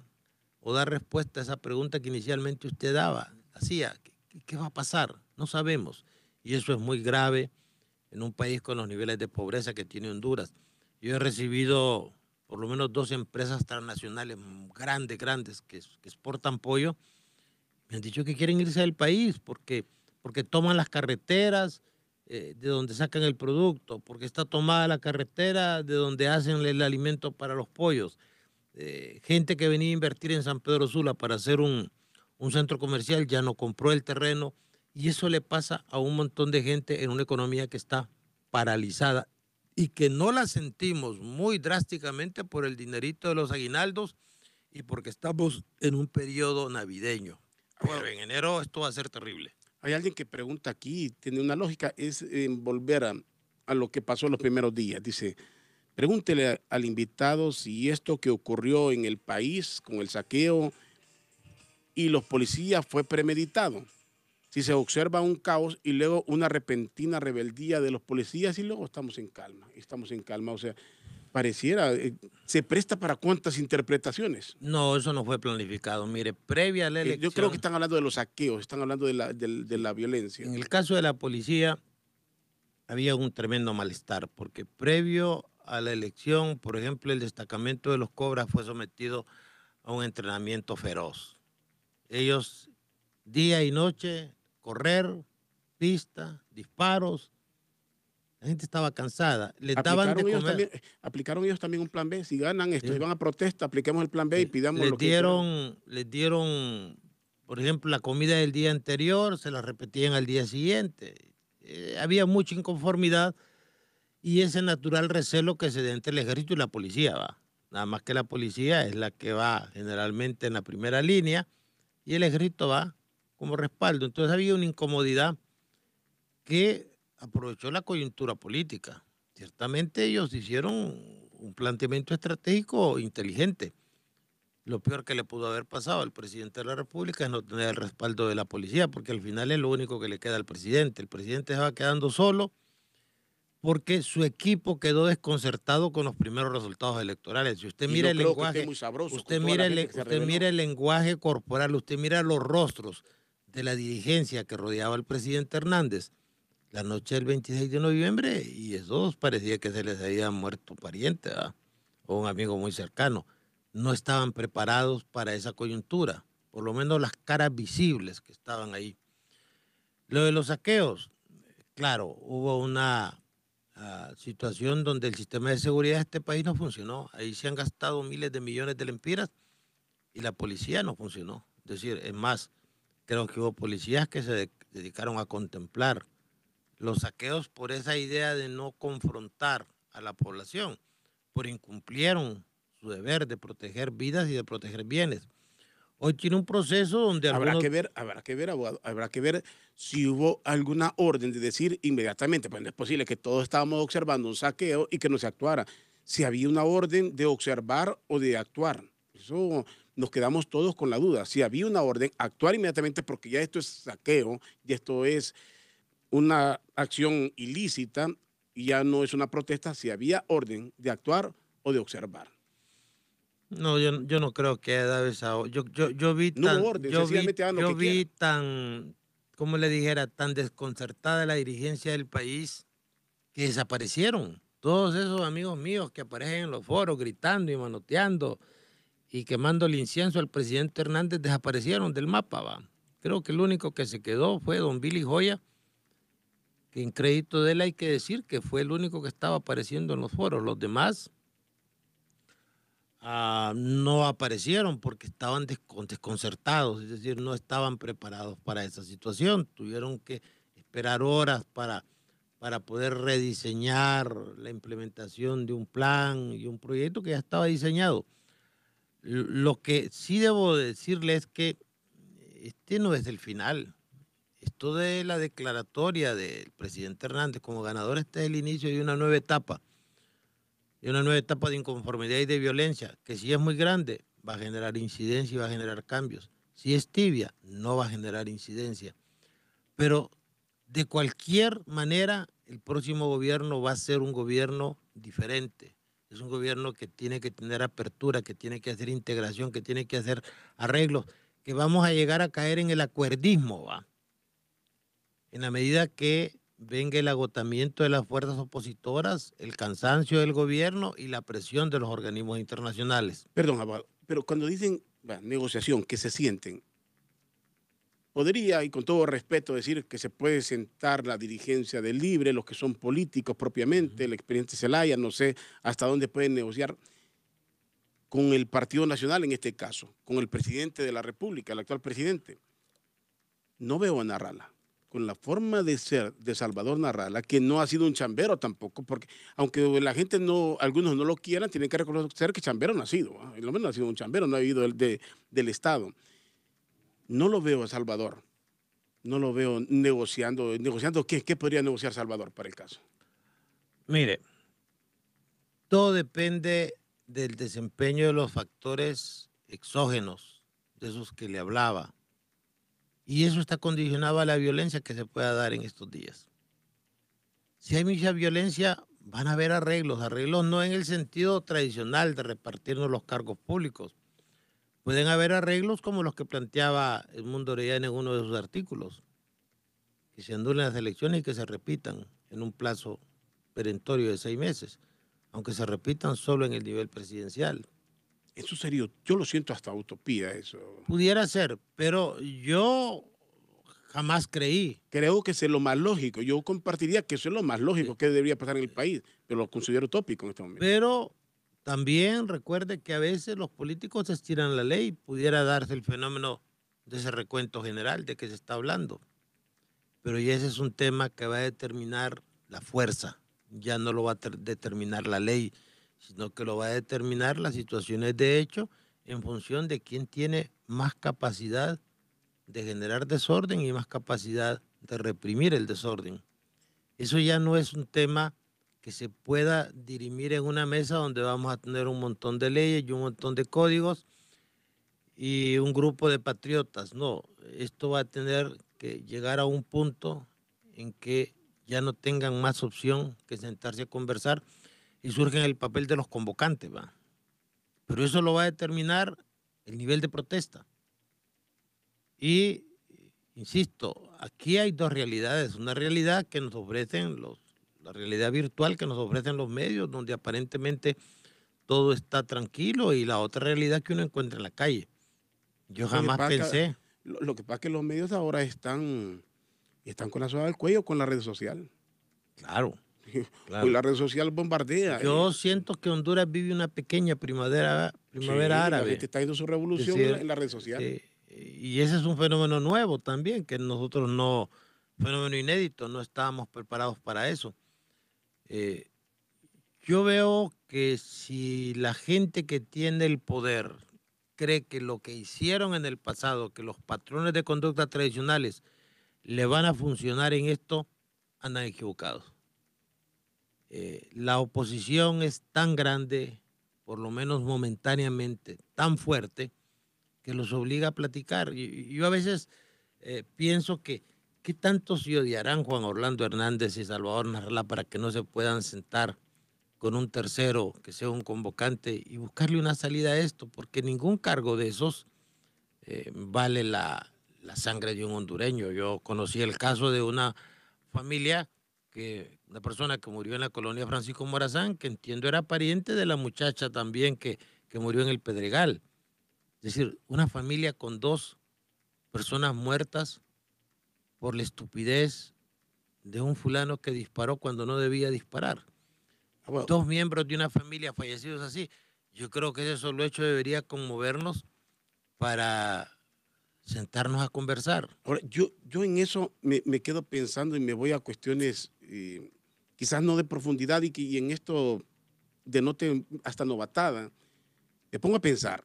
o dar respuesta a esa pregunta que inicialmente usted hacía. ¿Qué va a pasar? No sabemos. Y eso es muy grave en un país con los niveles de pobreza que tiene Honduras. Yo he recibido por lo menos 2 empresas transnacionales grandes que exportan pollo. Me han dicho que quieren irse del país porque toman las carreteras de donde sacan el producto, porque está tomada la carretera de donde hacen el alimento para los pollos. Gente que venía a invertir en San Pedro Sula para hacer un centro comercial ya no compró el terreno. Y eso le pasa a un montón de gente en una economía que está paralizada y que no la sentimos muy drásticamente por el dinerito de los aguinaldos y porque estamos en un periodo navideño. Pero en enero esto va a ser terrible. Hay alguien que pregunta aquí, tiene una lógica, es volver a lo que pasó los primeros días. Dice, pregúntele al invitado si esto que ocurrió en el país con el saqueo y los policías fue premeditado. Si se observa un caos y luego una repentina rebeldía de los policías y luego estamos en calma, o sea, pareciera, se presta para cuántas interpretaciones. No, eso no fue planificado. Mire, previa a la Yo creo que elección, están hablando de los saqueos, están hablando de la violencia. en el caso de la policía, había un tremendo malestar, porque previo a la elección, por ejemplo, el destacamento de los Cobras fue sometido a un entrenamiento feroz. Ellos, día y noche, correr, pista, disparos. La gente estaba cansada. Les daban de comer. Aplicaron ellos también un plan B. Si ganan esto, si van a protesta, apliquemos el plan B y pidamos lo que les dieron, por ejemplo, la comida del día anterior, se la repetían al día siguiente. Había mucha inconformidad y ese natural recelo que se da entre el ejército y la policía, va. Nada más que la policía es la que va generalmente en la primera línea y el ejército va como respaldo. Entonces había una incomodidad que aprovechó la coyuntura política. Ciertamente ellos hicieron un planteamiento estratégico inteligente. Lo peor que le pudo haber pasado al presidente de la República es no tener el respaldo de la policía, porque al final es lo único que le queda al presidente. El presidente se va quedando solo porque su equipo quedó desconcertado con los primeros resultados electorales. Si usted mira el lenguaje, usted mira el lenguaje corporal, usted mira los rostros de la dirigencia que rodeaba al presidente Hernández la noche del 26 de noviembre, y esos parecía que se les había muerto pariente, ¿verdad? O un amigo muy cercano. No estaban preparados para esa coyuntura, por lo menos las caras visibles que estaban ahí. Lo de los saqueos, claro, hubo una situación donde el sistema de seguridad de este país no funcionó. Ahí se han gastado miles de millones de lempiras y la policía no funcionó. Es decir, es más, creo que hubo policías que se dedicaron a contemplar los saqueos por esa idea de no confrontar a la población, pero incumplieron su deber de proteger vidas y de proteger bienes. Hoy tiene un proceso donde habrá que ver, abogado, habrá que ver si hubo alguna orden de decir inmediatamente, pues no es posible que todos estábamos observando un saqueo y que no se actuara. Si había una orden de observar o de actuar. Eso nos quedamos todos con la duda. Si había una orden, actuar inmediatamente porque ya esto es saqueo, y esto es una acción ilícita y ya no es una protesta, si había orden de actuar o de observar. No, yo no creo que haya dado esa. Yo vi no tan, hubo orden, sencillamente hagan lo que vi quieran. tan, ¿cómo le dijera? Tan desconcertada la dirigencia del país que desaparecieron. Todos esos amigos míos que aparecen en los foros gritando y manoteando y quemando el incienso al presidente Hernández desaparecieron del mapa, va. Creo que el único que se quedó fue don Billy Joya, que en crédito de él hay que decir que fue el único que estaba apareciendo en los foros. Los demás no aparecieron porque estaban desconcertados, es decir, no estaban preparados para esa situación. Tuvieron que esperar horas para poder rediseñar la implementación de un plan y un proyecto que ya estaba diseñado. Lo que sí debo decirle es que este no es el final. Esto de la declaratoria del presidente Hernández como ganador, este es el inicio de una nueva etapa. Y una nueva etapa de inconformidad y de violencia, que si es muy grande, va a generar incidencia y va a generar cambios. Si es tibia, no va a generar incidencia. Pero de cualquier manera, el próximo gobierno va a ser un gobierno diferente. Es un gobierno que tiene que tener apertura, que tiene que hacer integración, que tiene que hacer arreglos, que vamos a llegar a caer en el acuerdismo, ¿va? En la medida que venga el agotamiento de las fuerzas opositoras, el cansancio del gobierno y la presión de los organismos internacionales. Perdón, abogado, pero cuando dicen negociación, que se sienten, podría, y con todo respeto, decir que se puede sentar la dirigencia del Libre, los que son políticos propiamente, el expediente Zelaya, no sé hasta dónde pueden negociar con el Partido Nacional en este caso, con el presidente de la República, el actual presidente. No veo a Narrala con la forma de ser de Salvador Narrala, que no ha sido un chambero tampoco, porque aunque la gente no, algunos no lo quieran, tienen que reconocer que chambero no ha sido, ¿eh? En lo menos ha sido un chambero, no ha habido del Estado. No lo veo a Salvador No lo veo negociando. ¿Negociando qué? ¿Qué podría negociar Salvador para el caso? Mire, todo depende del desempeño de los factores exógenos, de esos que le hablaba. Y eso está condicionado a la violencia que se pueda dar en estos días. Si hay mucha violencia, van a haber arreglos. Arreglos no en el sentido tradicional de repartirnos los cargos públicos. Pueden haber arreglos como los que planteaba Edmundo Orellana en uno de sus artículos, que se anulen las elecciones y que se repitan en un plazo perentorio de 6 meses, aunque se repitan solo en el nivel presidencial. Eso sería, yo lo siento hasta utopía eso. Pudiera ser, pero yo jamás creí. Creo que eso es lo más lógico. Yo compartiría que eso es lo más lógico que debería pasar en el país, pero lo considero utópico en este momento. Pero también recuerde que a veces los políticos estiran la ley. Pudiera darse el fenómeno de ese recuento general de que se está hablando. Pero ya ese es un tema que va a determinar la fuerza. Ya no lo va a determinar la ley, sino que lo va a determinar las situaciones de hecho en función de quién tiene más capacidad de generar desorden y más capacidad de reprimir el desorden. Eso ya no es un tema que se pueda dirimir en una mesa donde vamos a tener un montón de leyes y un montón de códigos y un grupo de patriotas. No, esto va a tener que llegar a un punto en que ya no tengan más opción que sentarse a conversar y surge el papel de los convocantes, ¿va? Pero eso lo va a determinar el nivel de protesta. Y, insisto, aquí hay dos realidades. Una realidad que nos ofrecen la realidad virtual que nos ofrecen los medios, donde aparentemente todo está tranquilo, y la otra realidad que uno encuentra en la calle. Yo jamás pensé. Lo que pasa es que los medios ahora están con la soga del cuello con la red social. Claro, Hoy claro. la red social bombardea. Yo siento que Honduras vive una pequeña primavera Sí, árabe. la gente está haciendo su revolución Decir, en la red social. sí, y ese es un fenómeno nuevo también, que nosotros no, fenómeno inédito, no estábamos preparados para eso. Yo veo que si la gente que tiene el poder cree que lo que hicieron en el pasado, que los patrones de conducta tradicionales le van a funcionar en esto, andan equivocados. La oposición es tan grande, por lo menos momentáneamente, tan fuerte, que los obliga a platicar. Y yo a veces pienso que ¿qué tanto se odiarán Juan Orlando Hernández y Salvador Narrala para que no se puedan sentar con un tercero que sea un convocante y buscarle una salida a esto? Porque ningún cargo de esos vale la sangre de un hondureño. Yo conocí el caso de una familia, una persona que murió en la colonia Francisco Morazán, que entiendo era pariente de la muchacha también que murió en el Pedregal. Es decir, una familia con 2 personas muertas por la estupidez de un fulano que disparó cuando no debía disparar. Bueno, 2 miembros de una familia fallecidos así. Yo creo que ese solo hecho debería conmovernos para sentarnos a conversar. Ahora, yo en eso me quedo pensando y me voy a cuestiones quizás no de profundidad y en esto denote hasta novatada. Me pongo a pensar,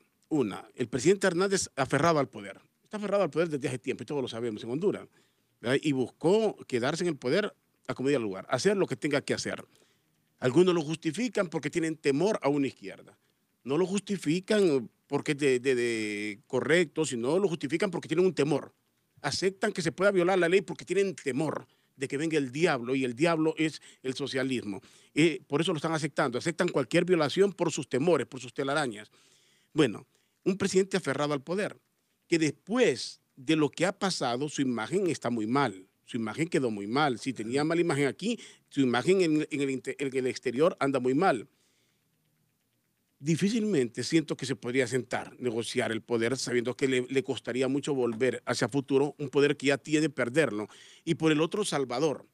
el presidente Hernández aferrado al poder. Está aferrado al poder desde hace tiempo y todos lo sabemos en Honduras. ¿Verdad? Y buscó quedarse en el poder a como diera lugar, hacer lo que tenga que hacer. Algunos lo justifican porque tienen temor a una izquierda. No lo justifican porque es de correcto, sino lo justifican porque tienen un temor. Aceptan que se pueda violar la ley porque tienen temor de que venga el diablo, y el diablo es el socialismo. Por eso lo están aceptando. Aceptan cualquier violación por sus temores, por sus telarañas. Bueno, un presidente aferrado al poder, que después de lo que ha pasado, su imagen está muy mal. Su imagen quedó muy mal. Si tenía mala imagen aquí, su imagen en el exterior anda muy mal. Difícilmente siento que se podría sentar, negociar el poder, sabiendo que le costaría mucho volver hacia futuro un poder que ya tiene perderlo. Y por el otro, Salvador,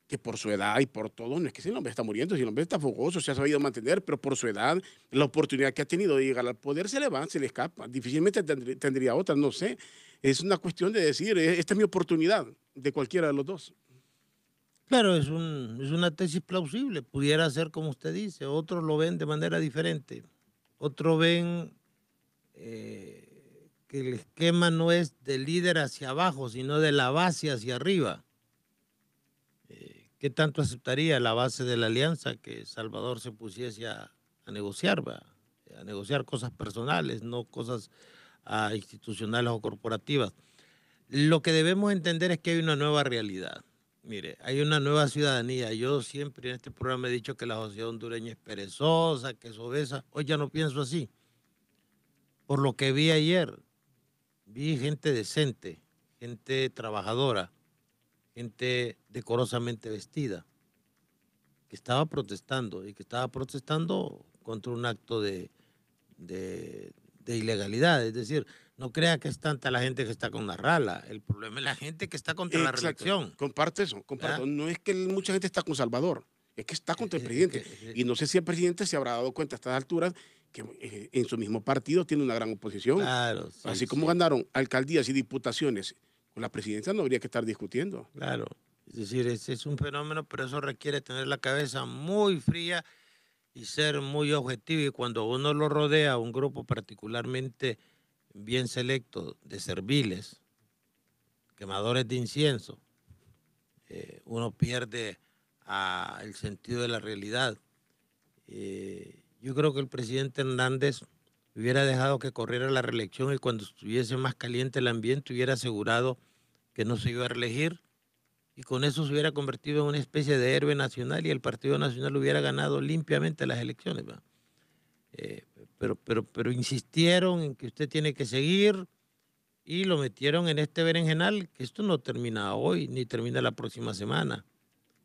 que por su edad y por todo, no es que si el hombre está muriendo, si el hombre está fogoso, se ha sabido mantener, pero por su edad, la oportunidad que ha tenido de llegar al poder se le va, se le escapa. Difícilmente tendría otra, no sé. Es una cuestión de decir, esta es mi oportunidad, de cualquiera de los dos. Claro, es una tesis plausible, pudiera ser como usted dice, otros lo ven de manera diferente, otros ven que el esquema no es del líder hacia abajo, sino de la base hacia arriba. ¿Qué tanto aceptaría la base de la alianza que Salvador se pusiese a negociar, ¿va? A negociar cosas personales, no cosas institucionales o corporativas? Lo que debemos entender es que hay una nueva realidad. Mire, hay una nueva ciudadanía. Yo siempre en este programa he dicho que la sociedad hondureña es perezosa, que es obesa. Hoy ya no pienso así. Por lo que vi ayer, vi gente decente, gente trabajadora, gente decorosamente vestida, que estaba protestando y que estaba protestando contra un acto de ilegalidad. Es decir, no crea que es tanta la gente que está con la rala. El problema es la gente que está contra la Exacto, reelección. comparto eso, comparto. ¿Ya? No es que mucha gente está con Salvador, es que está contra el presidente. Que, Y no sé si el presidente se habrá dado cuenta a estas alturas que en su mismo partido tiene una gran oposición. claro, sí, Así como sí. ganaron alcaldías y diputaciones con la presidencia, no habría que estar discutiendo. Claro, es decir, ese es un fenómeno, pero eso requiere tener la cabeza muy fría y ser muy objetivo. Y cuando uno lo rodea a un grupo particularmente bien selecto de serviles, quemadores de incienso, uno pierde el sentido de la realidad. Yo creo que el presidente Hernández hubiera dejado que corriera la reelección y cuando estuviese más caliente el ambiente hubiera asegurado que no se iba a reelegir y con eso se hubiera convertido en una especie de héroe nacional y el Partido Nacional hubiera ganado limpiamente las elecciones. Pero insistieron en que usted tiene que seguir y lo metieron en este berenjenal, que esto no termina hoy ni termina la próxima semana.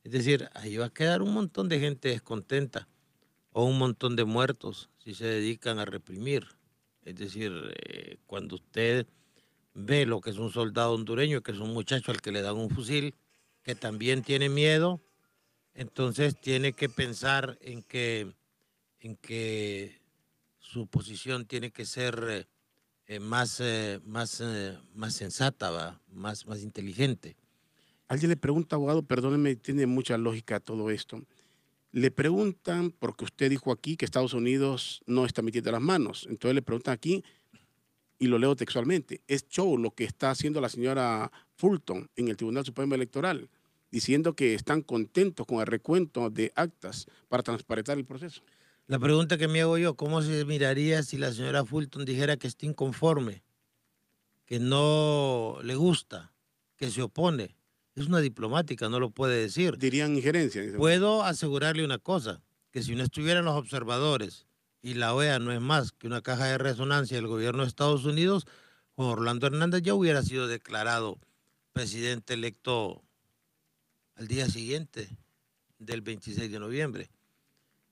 Es decir, ahí va a quedar un montón de gente descontenta o un montón de muertos si se dedican a reprimir. Es decir, cuando usted ve lo que es un soldado hondureño, que es un muchacho al que le dan un fusil, que también tiene miedo, entonces tiene que pensar en que su posición tiene que ser más sensata, ¿va? Más inteligente. Alguien le pregunta, abogado, perdóneme, tiene mucha lógica todo esto. Le preguntan, porque usted dijo aquí que Estados Unidos no está metiendo las manos. Entonces le preguntan aquí, y lo leo textualmente, es show lo que está haciendo la señora Fulton en el Tribunal Supremo Electoral, diciendo que están contentos con el recuento de actas para transparentar el proceso. La pregunta que me hago yo, ¿cómo se miraría si la señora Fulton dijera que está inconforme, que no le gusta, que se opone? Es una diplomática, no lo puede decir. Dirían injerencia. Puedo asegurarle una cosa, que si no estuvieran los observadores y la OEA no es más que una caja de resonancia del gobierno de Estados Unidos, Juan Orlando Hernández ya hubiera sido declarado presidente electo al día siguiente del 26 de noviembre.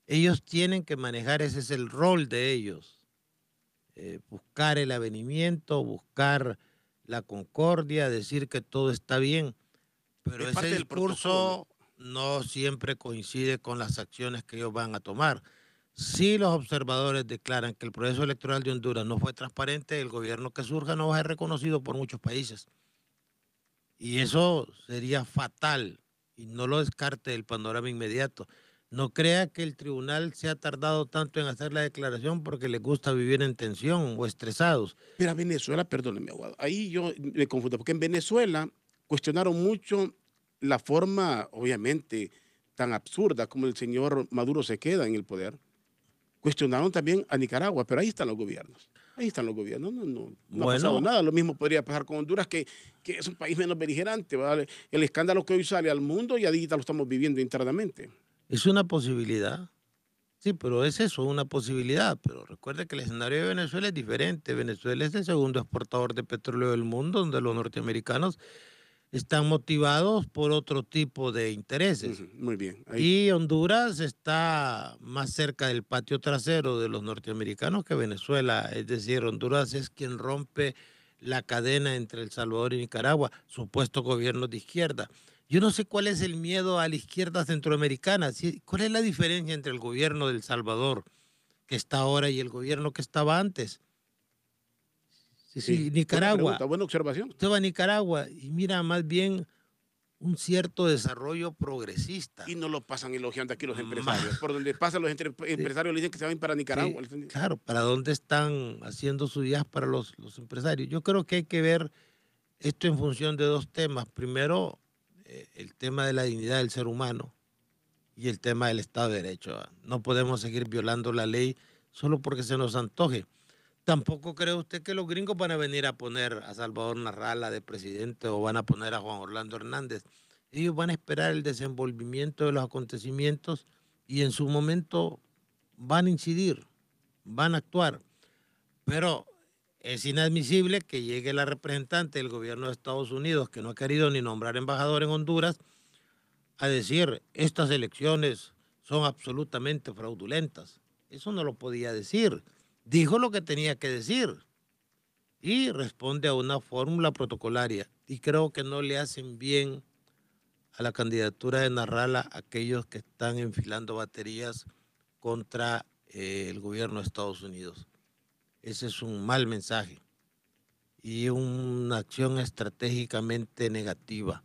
Ellos tienen que manejar, ese es el rol de ellos, buscar el avenimiento, buscar la concordia, decir que todo está bien, pero Es parte ese del protocolo. discurso no siempre coincide con las acciones que ellos van a tomar. Si los observadores declaran que el proceso electoral de Honduras no fue transparente, el gobierno que surja no va a ser reconocido por muchos países. Y eso sería fatal y no lo descarte del panorama inmediato. No crea que el tribunal se ha tardado tanto en hacer la declaración porque les gusta vivir en tensión o estresados. Pero a Venezuela, perdóneme, abogado, ahí yo me confundo, porque en Venezuela cuestionaron mucho la forma, obviamente, tan absurda como el señor Maduro se queda en el poder. Cuestionaron también a Nicaragua, pero ahí están los gobiernos. Ahí están los gobiernos, no ha pasado Bueno, nada. Lo mismo podría pasar con Honduras, que es un país menos beligerante, ¿vale? El escándalo que hoy sale al mundo y ahorita lo estamos viviendo internamente. es una posibilidad. Sí, pero es eso, una posibilidad. Pero recuerde que el escenario de Venezuela es diferente. Venezuela es el segundo exportador de petróleo del mundo, donde los norteamericanos están motivados por otro tipo de intereses. Muy bien. Y Honduras está más cerca del patio trasero de los norteamericanos que Venezuela. Es decir, Honduras es quien rompe la cadena entre El Salvador y Nicaragua, supuesto gobierno de izquierda. Yo no sé cuál es el miedo a la izquierda centroamericana. ¿Cuál es la diferencia entre el gobierno de El Salvador que está ahora y el gobierno que estaba antes? Sí, Sí. Buena Nicaragua. pregunta, buena observación. Usted va a Nicaragua y mira más bien un cierto desarrollo progresista. Y no lo pasan elogiando aquí los Ma- empresarios. Por donde pasan los empresarios le dicen que se van para Nicaragua. Sí, claro, ¿para dónde están haciendo su diáspora los empresarios? Yo creo que hay que ver esto en función de dos temas. Primero, el tema de la dignidad del ser humano y el tema del Estado de Derecho. No podemos seguir violando la ley solo porque se nos antoje. Tampoco cree usted que los gringos van a venir a poner a Salvador Narrala de presidente o van a poner a Juan Orlando Hernández. Ellos van a esperar el desenvolvimiento de los acontecimientos y en su momento van a incidir, van a actuar. Pero es inadmisible que llegue la representante del gobierno de Estados Unidos, que no ha querido ni nombrar embajador en Honduras, a decir estas elecciones son absolutamente fraudulentas. Eso no lo podía decir. Dijo lo que tenía que decir y responde a una fórmula protocolaria. Y creo que no le hacen bien a la candidatura de Narrala aquellos que están enfilando baterías contra el gobierno de Estados Unidos. Ese es un mal mensaje y una acción estratégicamente negativa.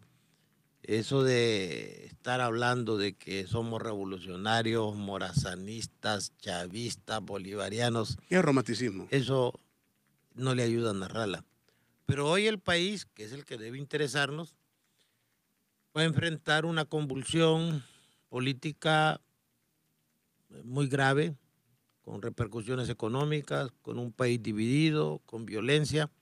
Eso de estar hablando de que somos revolucionarios, morazanistas, chavistas, bolivarianos, ¿Qué romanticismo? eso no le ayuda a Narrala. Pero hoy el país, que es el que debe interesarnos, va a enfrentar una convulsión política muy grave, con repercusiones económicas, con un país dividido, con violencia.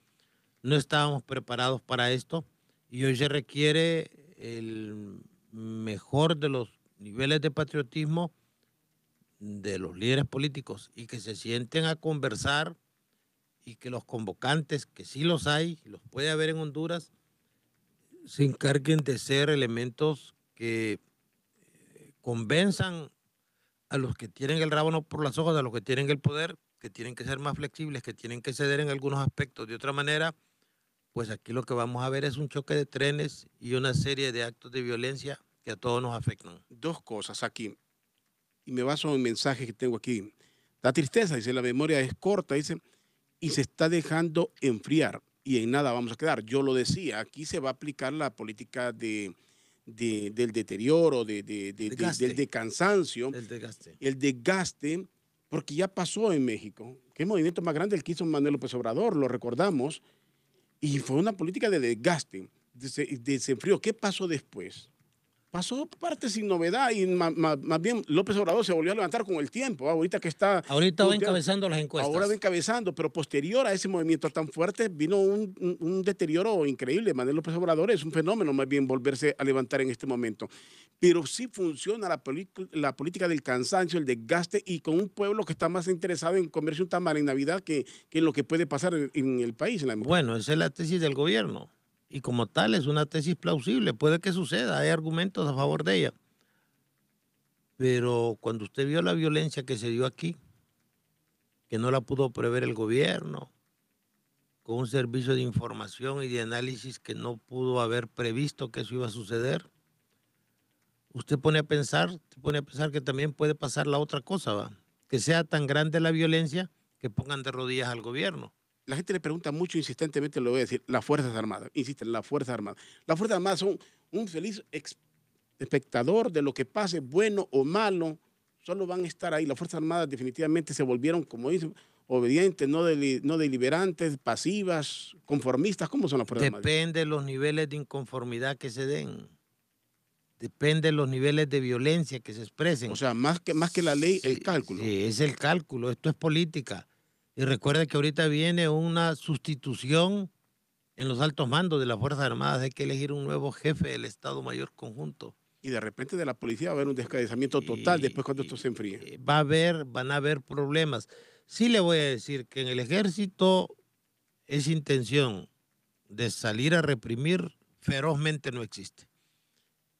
No estábamos preparados para esto y hoy se requiere el mejor de los niveles de patriotismo de los líderes políticos y que se sienten a conversar y que los convocantes, que sí los hay, los puede haber en Honduras, se encarguen de ser elementos que convenzan a los que tienen el rábano por las hojas, a los que tienen el poder, que tienen que ser más flexibles, que tienen que ceder en algunos aspectos. De otra manera, pues aquí lo que vamos a ver es un choque de trenes y una serie de actos de violencia que a todos nos afectan. Dos cosas aquí, y me baso en un mensaje que tengo aquí. Da tristeza, dice, la memoria es corta, dice, y se está dejando enfriar y en nada vamos a quedar. Yo lo decía, aquí se va a aplicar la política del deterioro, del cansancio, El desgaste. el desgaste, porque ya pasó en México. ¿Qué movimiento más grande el que hizo Manuel López Obrador? Lo recordamos. Y fue una política de desgaste, desenfrío. ¿Qué pasó después? Pasó parte sin novedad y más bien López Obrador se volvió a levantar con el tiempo. Ahorita que está... Ahorita va encabezando las encuestas. Ahora va encabezando, pero posterior a ese movimiento tan fuerte vino un deterioro increíble. Manuel López Obrador es un fenómeno más bien volverse a levantar en este momento. Pero sí funciona la política del cansancio, el desgaste y con un pueblo que está más interesado en comerse un tamal en Navidad que en lo que puede pasar en el país. Bueno, esa es la tesis del gobierno y como tal es una tesis plausible. Puede que suceda, hay argumentos a favor de ella. Pero cuando usted vio la violencia que se dio aquí, que no la pudo prever el gobierno, con un servicio de información y de análisis que no pudo haber previsto que eso iba a suceder, usted se pone a pensar que también puede pasar la otra cosa, ¿va? Que sea tan grande la violencia que pongan de rodillas al gobierno. La gente le pregunta mucho insistentemente, lo voy a decir, las Fuerzas Armadas, insisten, las Fuerzas Armadas. Las Fuerzas Armadas son un feliz espectador de lo que pase, bueno o malo, solo van a estar ahí. Las Fuerzas Armadas definitivamente se volvieron, como dicen, obedientes, no deliberantes, pasivas, conformistas. ¿Cómo son las Fuerzas Armadas? Depende de los niveles de inconformidad que se den. Depende de los niveles de violencia que se expresen. O sea, más que la ley, el cálculo. Sí, es el cálculo, esto es política. Y recuerda que ahorita viene una sustitución en los altos mandos de las Fuerzas Armadas. Hay que elegir un nuevo jefe del Estado Mayor Conjunto. Y de repente de la policía va a haber un descabezamiento total después cuando esto se enfríe. Van a haber problemas. Sí le voy a decir que en el ejército esa intención de salir a reprimir ferozmente no existe.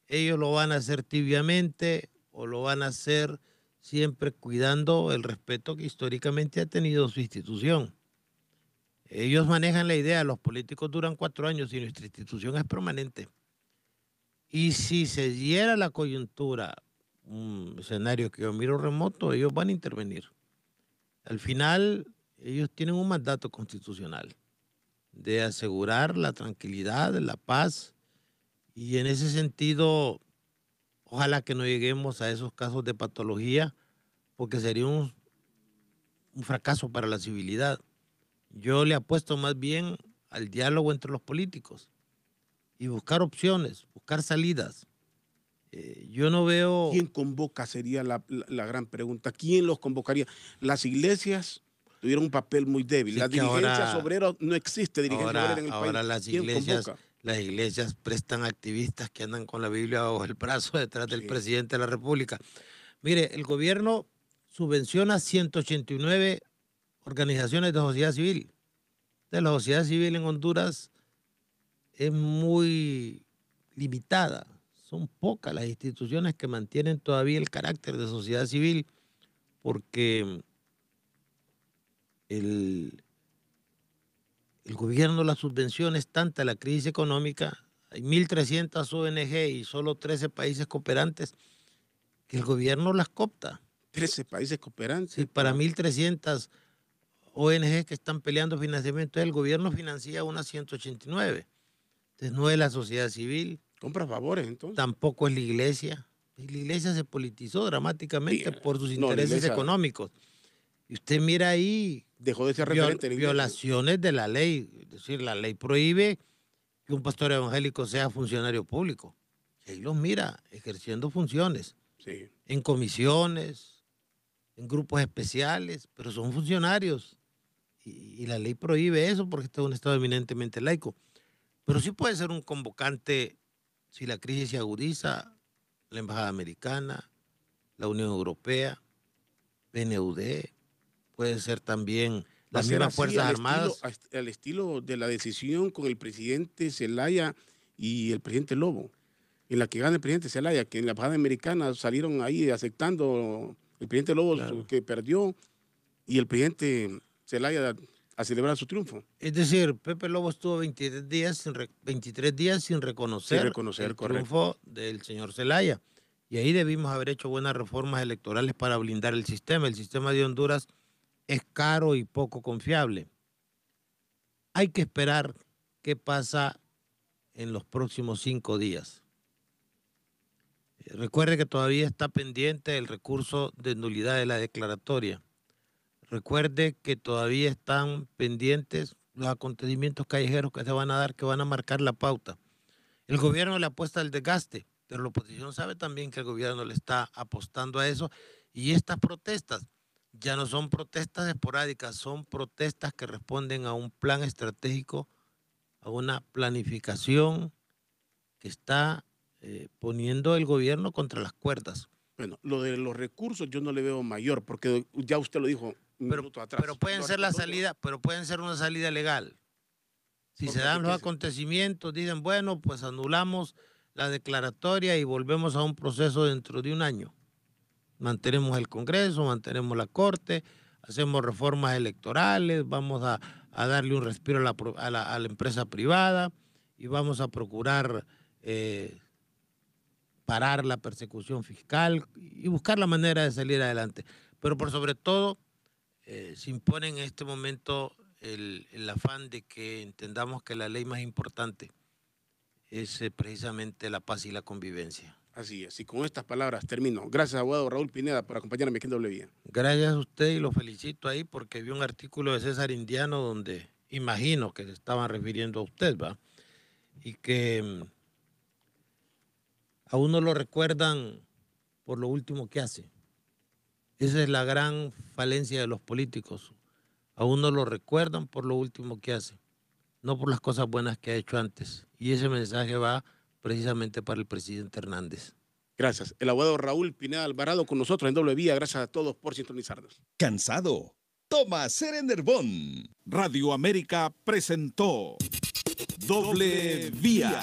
Ellos lo van a hacer tibiamente o lo van a hacer siempre cuidando el respeto que históricamente ha tenido su institución. Ellos manejan la idea, los políticos duran 4 años y nuestra institución es permanente. Y si se diera la coyuntura, un escenario que yo miro remoto, ellos van a intervenir. Al final, ellos tienen un mandato constitucional de asegurar la tranquilidad, la paz Y en ese sentido, ojalá que no lleguemos a esos casos de patología, porque sería un fracaso para la civilidad. Yo le apuesto más bien al diálogo entre los políticos y buscar opciones, buscar salidas. Yo no veo... ¿Quién convoca? Sería la gran pregunta. ¿Quién los convocaría? Las iglesias tuvieron un papel muy débil. Sí, Las dirigencias obreras, no existe dirigencia obrera en el país. Ahora ¿Quién convoca? las iglesias prestan activistas que andan con la Biblia bajo el brazo detrás del presidente de la República. Mire, el gobierno subvenciona 189 organizaciones de sociedad civil. Entonces, la sociedad civil en Honduras es muy limitada. Son pocas las instituciones que mantienen todavía el carácter de sociedad civil, porque el gobierno, la subvención es tanta, la crisis económica, hay 1.300 ONG y solo 13 países cooperantes, que el gobierno las coopta. 13 países cooperantes. Sí, para 1.300 ONG que están peleando financiamiento, el gobierno financia unas 189. Entonces no es la sociedad civil. Compra favores, entonces. Tampoco es la iglesia. La iglesia se politizó dramáticamente por sus intereses económicos. Y usted mira ahí... Dejó de ser referente. Violaciones de la ley. Es decir, la ley prohíbe que un pastor evangélico sea funcionario público. Y ahí los mira ejerciendo funciones. Sí. En comisiones, en grupos especiales, pero son funcionarios. Y la ley prohíbe eso porque este es un Estado eminentemente laico. Pero sí puede ser un convocante, si la crisis se agudiza, la Embajada Americana, la Unión Europea, PNUD, puede ser también las mismas Fuerzas Armadas. Al estilo de la decisión con el presidente Zelaya y el presidente Lobo, en la que gana el presidente Zelaya, que en la Embajada Americana salieron ahí aceptando el presidente Lobo, claro, que perdió, y el presidente Zelaya a celebrar su triunfo. Es decir, Pepe Lobo estuvo 23 días sin reconocer el triunfo del señor Zelaya. Y ahí debimos haber hecho buenas reformas electorales para blindar el sistema. El sistema de Honduras es caro y poco confiable. Hay que esperar qué pasa en los próximos 5 días. Recuerde que todavía está pendiente el recurso de nulidad de la declaratoria. Recuerde que todavía están pendientes los acontecimientos callejeros que se van a dar, que van a marcar la pauta. El gobierno le apuesta al desgaste, pero la oposición sabe también que el gobierno le está apostando a eso. Y estas protestas ya no son protestas esporádicas, son protestas que responden a un plan estratégico, a una planificación que está poniendo el gobierno contra las cuerdas. Bueno, lo de los recursos yo no le veo mayor, porque ya usted lo dijo un minuto atrás. Pero pueden ser la salida, pero pueden ser una salida legal. Si se dan los acontecimientos, dicen, bueno, pues anulamos la declaratoria y volvemos a un proceso dentro de un año. Mantenemos el Congreso, mantenemos la Corte, hacemos reformas electorales, vamos a darle un respiro a la empresa privada y vamos a procurar parar la persecución fiscal y buscar la manera de salir adelante. Pero por sobre todo, se impone en este momento el afán de que entendamos que la ley más importante es precisamente la paz y la convivencia. Así es, y con estas palabras termino. Gracias, abogado Raúl Pineda, por acompañarme aquí en Doble Vía. Gracias a usted y lo felicito ahí porque vi un artículo de César Indiano donde imagino que se estaban refiriendo a usted, ¿va? Y que a uno lo recuerdan por lo último que hace. Esa es la gran falencia de los políticos. A uno lo recuerdan por lo último que hace, no por las cosas buenas que ha hecho antes. Y ese mensaje va precisamente para el presidente Hernández. Gracias. El abogado Raúl Pineda Alvarado con nosotros en Doble Vía. Gracias a todos por sintonizarnos. ¿Cansado? Toma Serenerbón. Radio América presentó Doble Vía.